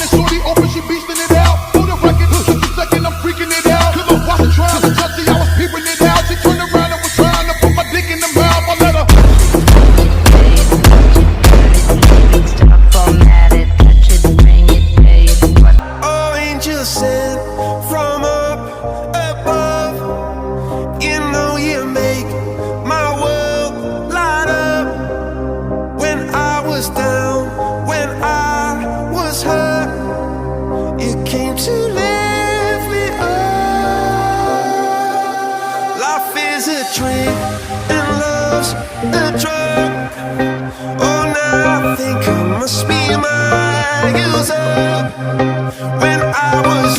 that shorty open, she beastin' it out. For the record, just a second, I'm freaking it out. Cause I'm watching trials and touchy, I was peeping it out. She turned around and was trying to put my dick in the mouth. I let her. Oh, angel sent from up above. You know you make my world light up. When I was down, when I was hurt, you came to lift me up. Life is a drink and love's a drug. Oh, now I think I must be my user. When I was